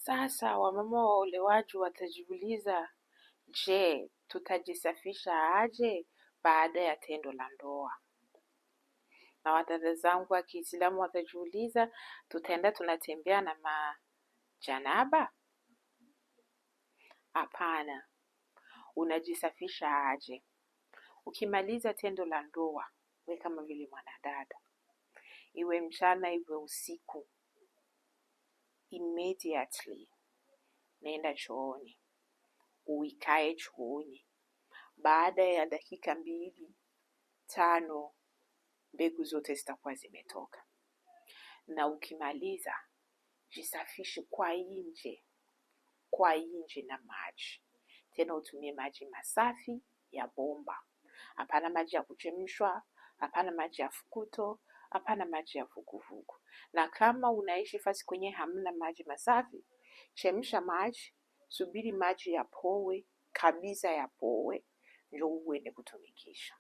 Sasa wamama waolewaji watajiuliza, je, tutajisafisha aje baada ya tendo la ndoa? Na wadada zangu wa Kiislamu watajiuliza, tutaenda tunatembea na majanaba? Hapana. Unajisafisha aje? Ukimaliza tendo la ndoa, we kama vile mwanadada, iwe mchana iwe usiku, immediately nenda chooni, uikae chooni. Baada ya dakika 2, 5, mbegu zote zitakuwa zimetoka. Na ukimaliza, jisafishe kwa nje na maji. Tena utumie maji masafi ya bomba. Hapana maji ya kuchemshwa, hapana maji ya fukuto, hapana maji ya vuguvugu. Na kama unaishi fasi kwenye hamna maji masafi, chemsha maji, subiri maji yapoe, kabisa yapoe, ndio uende kutumikisha.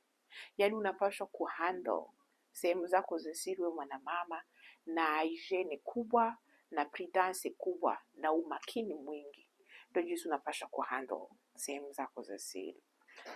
Yaani unapaswa kuhandle sehemu zako za siri wewe mwanamama na hygiene kubwa na prudence kubwa na umakini mwingi. Ndio jinsi unapaswa kuhandle sehemu zako za siri.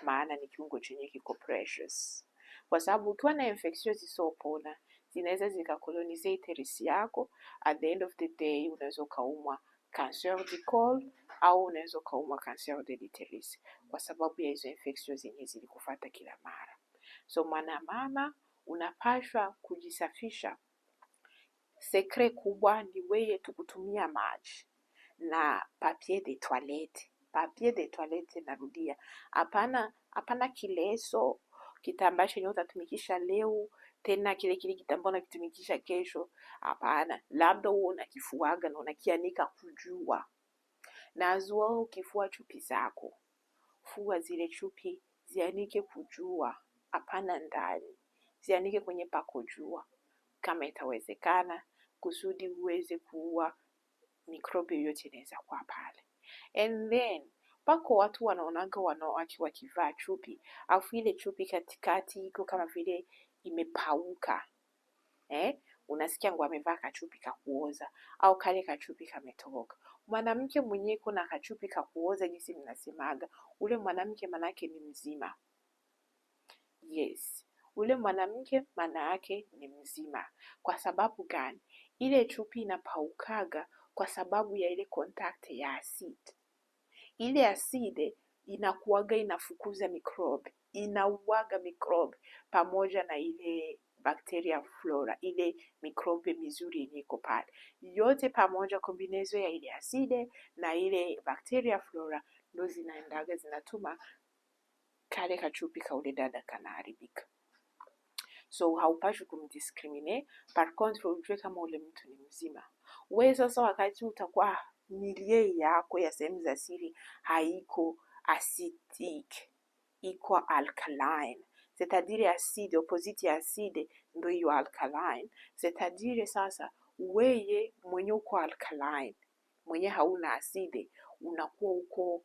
Maana ni kiungo chenye kiko precious. Kwa sababu ukiwa na infection zisizopona, zinaweza zikakolonize uterus yako. At the end of the day, unaweza ukaumwa cancer du col au unaweza ukaumwa cancer de l'uterus kwa sababu ya hizo infection zenye zilikufuata kila mara. So mwanamama unapaswa kujisafisha. Sekre kubwa ni wewe tu kutumia maji na papier de toilette. Papier de toilette narudia. Hapana kileso, kitambaa chenye utatumikisha leo, tena kile kitambaa unakitumikisha kesho. Hapana, labda uwe unakifuaga na unakianika kujua. Na azua ukifua chupi zako. Fua zile chupi, zianike kujua. Hapana ndani. Zianike kwenye pako jua. Kama itawezekana, kusudi uweze kuua mikrobi yote inaweza kuwa pale. And then, pako watu wanaonaga wanawake wakivaa chupi, afu ile chupi katikati iko kama vile imepauka. Unasikia ngo amevaa kachupi kakuoza, au kale kachupi kametoka. Mwanamke mwenye kuna kachupi kakuoza jinsi mnasemaga, ule mwanamke manake ni mzima. Yes, ule mwanamke manake ni mzima. Kwa sababu gani? Ile chupi inapaukaga kwa sababu ya ile contact ya asidi. Ile asidi inakuwaga inafukuza mikrobi, inauaga mikrobi pamoja na ile bacteria flora, ile mikrobi mizuri yenye iko pale. Yote pamoja kombinezo ya ile asidi na ile bacteria flora ndo zinaendaga zinatuma kale kachupi ka ule dada kanaharibika. So haupaswi kumdiscriminate, par contre ujue kama ule mtu ni mzima. Wewe sasa wakati utakuwa milie yako ya sehemu za siri haiko acidic, iko alkaline. C'est-à-dire acide, opposite ya acide ndo hiyo alkaline. C'est-à-dire sasa weye mwenye uko alkaline, mwenye hauna acide, unakuwa uko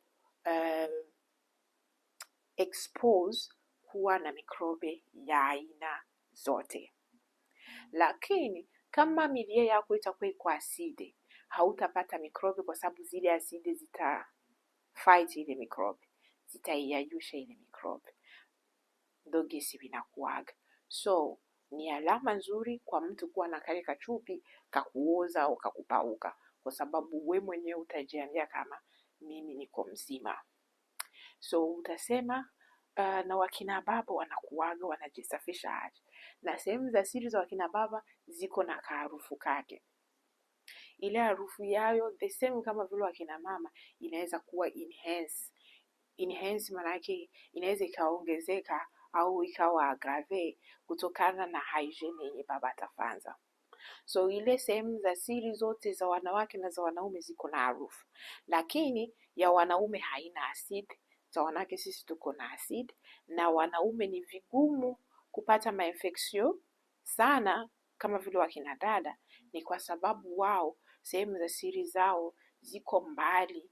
expose kuwa na mikrobe ya aina zote. Lakini kama milie yako itakuwa iko aside, hautapata mikrobe kwa sababu zile aside zita fight ile mikrobe, zitaiyayusha ile mikrobe. Ndo gesi vinakuaga. So ni alama nzuri kwa mtu kuwa na kale kachupi kakuoza au kakupauka, kwa sababu we mwenyewe utajiambia kama mimi niko mzima. So utasema na wakina baba wanakuaga wanajisafisha aje. Na sehemu za siri za wakina baba ziko na kaharufu kake. Ile harufu yayo the same kama vile wakina mama inaweza kuwa enhance manake inaweza ikaongezeka au ikawa aggrave kutokana na hygiene yenye baba atafanza. So ile sehemu za siri zote za wanawake na za wanaume ziko na harufu. Lakini ya wanaume haina asidi, za wanawake sisi tuko na asidi, na wanaume ni vigumu kupata mainfeksio sana kama vile wakina dada, ni kwa sababu wao sehemu za siri zao ziko mbali,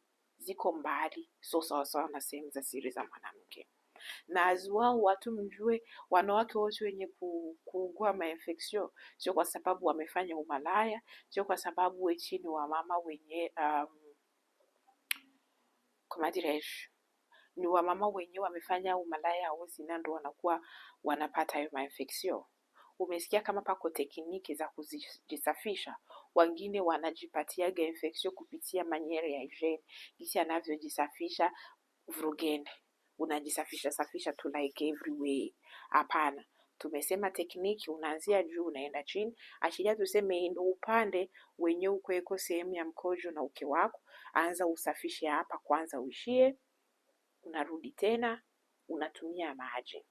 so sawa na sehemu za siri za mwanamke. Na as well watu mjue, wanawake wote wenye kuugua mainfection sio kwa sababu wamefanya umalaya, sio kwa sababu eti ni wamama wenye comment dirais-je, ni wamama wenyewe wamefanya umalaya au zina ndo wanakuwa wanapata hiyo mainfection. Umesikia kama pako tekniki za kujisafisha, wengine wanajipatiaga infection kupitia manyere ya hygiene, jinsi anavyojisafisha vurugende, unajisafisha safisha tu like everywhere. Hapana, tumesema tekniki unaanzia juu unaenda chini. Achilia tuseme ndo upande wenye ukweko sehemu ya mkojo na uke wako, anza usafishe hapa kwanza uishie, unarudi tena unatumia maji.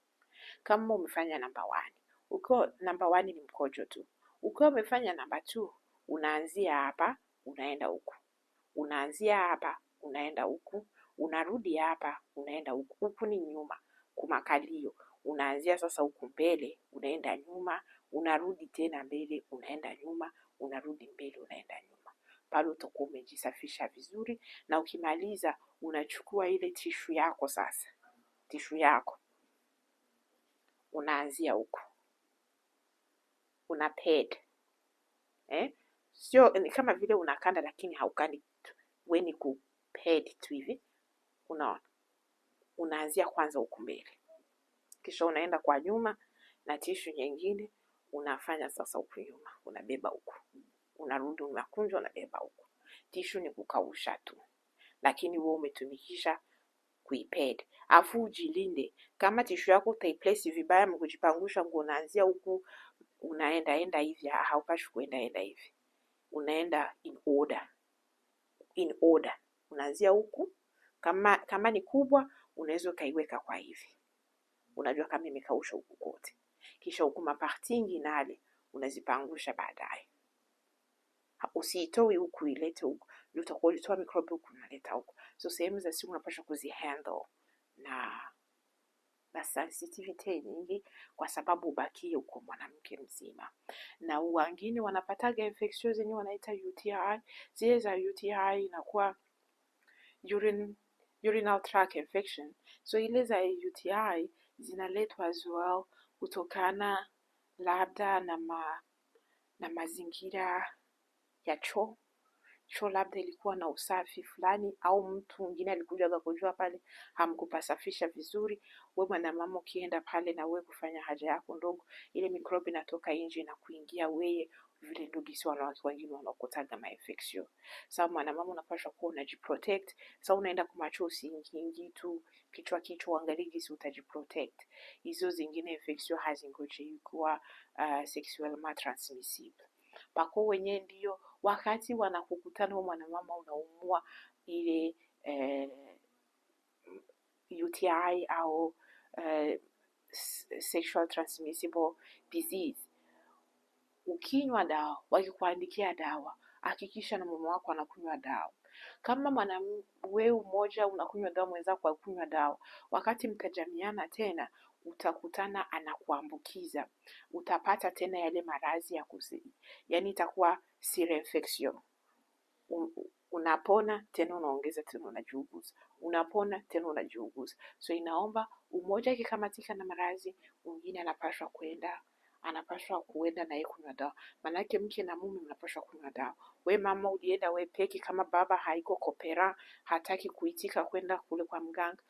Kama umefanya namba 1, ukiwa namba 1 ni mkojo tu. Ukiwa umefanya namba 2, unaanzia hapa unaenda huku, unaanzia hapa unaenda huku, unarudi hapa unaenda huku. Huku ni nyuma kumakalio, unaanzia sasa huku mbele unaenda nyuma, unarudi tena mbele unaenda nyuma, unarudi mbele unaenda nyuma. Pale utakuwa umejisafisha vizuri, na ukimaliza unachukua ile tishu yako. Sasa tishu yako unaanzia huku, una pad sio ni kama vile unakanda, lakini haukandi weni ku pad tu hivi, unaona. Unaanzia kwanza huku mbele, kisha unaenda kwa nyuma na tishu nyingine unafanya sasa huku nyuma, unabeba huku, unarudi unakunja, unabeba huku. Tishu ni kukausha tu, lakini wewe umetumikisha kuipad. Afu ujilinde, kama tishu yako utaiplace vibaya mkujipangusha nguo, unaanzia huku unaenda hivi, haupashi kuenda hivi. Unaenda in order. Unaanzia huku, kama ni kubwa unaweza ukaiweka kwa hivi, unajua kama imekausha huku kote. Kisha huku maparti ingine unazipangusha baadaye. Usiitoe huku ilete huku, ndio utakuwa ulitoa microbe huku unaleta huku. So sehemu za siri unapaswa kuzihandle na sensitivity nyingi, kwa sababu ubakie uko mwanamke mzima. Na wengine wanapataga infection zenye wanaita UTI. Zile za UTI inakuwa urinary tract infection. So ile za UTI zinaletwa as well kutokana labda na mazingira ya choo labda ilikuwa na usafi fulani, au mtu mwingine alikuja akakujua pale hamkupasafisha vizuri. Wewe mwanamama ukienda pale na wewe kufanya haja yako ndogo, ile mikrobi inatoka nje na kuingia wewe, vile ndio gisi wanawake wengine wanaokutaga mainfection. Sasa mwanamama unapaswa kuwa unajiprotect. Sasa unaenda kwa macho, usiingie tu kichwa uangalie gisi utajiprotect. Hizo zingine infection hazingoji kuwa sexuellement transmissible. Pako wenye ndio wakati wanakukutana mwanamama unaumwa ile UTI au sexual transmissible disease, ukinywa dawa, wakikuandikia dawa, hakikisha na mume wako anakunywa dawa. Kama wewe mmoja unakunywa dawa, mwenzako hakunywa dawa, wakati mtajamiana tena utakutana anakuambukiza, utapata tena yale maradhi ya kuzidi, yani itakuwa serious infection. Unapona tena unaongeza tena unajiuguza, unapona tena unajiuguza. So inaomba umoja akikamatika na maradhi, mwingine anapaswa kuenda na yeye kunywa dawa. Manake mke na mume mnapaswa kunywa dawa. We mama ulienda we peki, kama baba haiko kopera, hataki kuitika kwenda kule kwa mganga,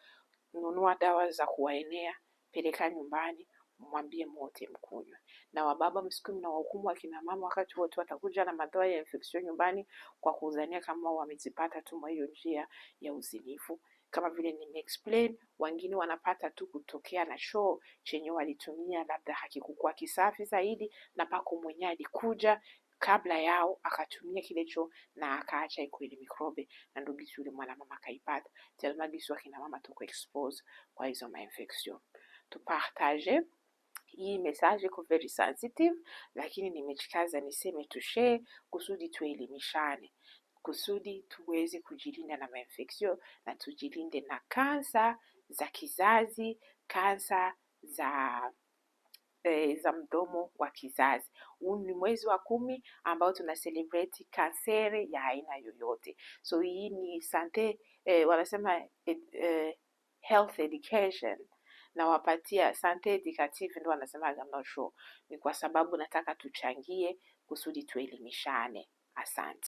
nunua dawa za kuwaenea, peleka nyumbani, mwambie mwote mkunywe. Na wababa msiku na wahukumu akina mama wakati wote watakuja na madawa ya infection nyumbani kwa kudhania kama wamezipata tu mwa hiyo njia ya uzinifu. Kama vile nimeexplain, wengine wanapata tu kutokea na choo chenye walitumia labda hakikuwa kisafi zaidi, na pako mwenye alikuja kabla yao akatumia kile choo na akaacha iko ile mikrobe, na ndio gisi yule mwanamama akaipata. Tellement gisi wakina mama tuko expose kwa hizo mainfection. Tupartage hii message iko very sensitive, lakini nimejikaza niseme tushare kusudi tuelimishane, kusudi tuweze kujilinda na mainfection na tujilinde na kansa za kizazi, kansa za mdomo wa kizazi. Huu ni mwezi wa 10 ambao tuna celebrate kanseri ya aina yoyote. So hii ni sante, wanasema health education. nawapatia sante educative, ndo wanasemaga I'm not sure, ni kwa sababu nataka tuchangie kusudi tuelimishane. Asante.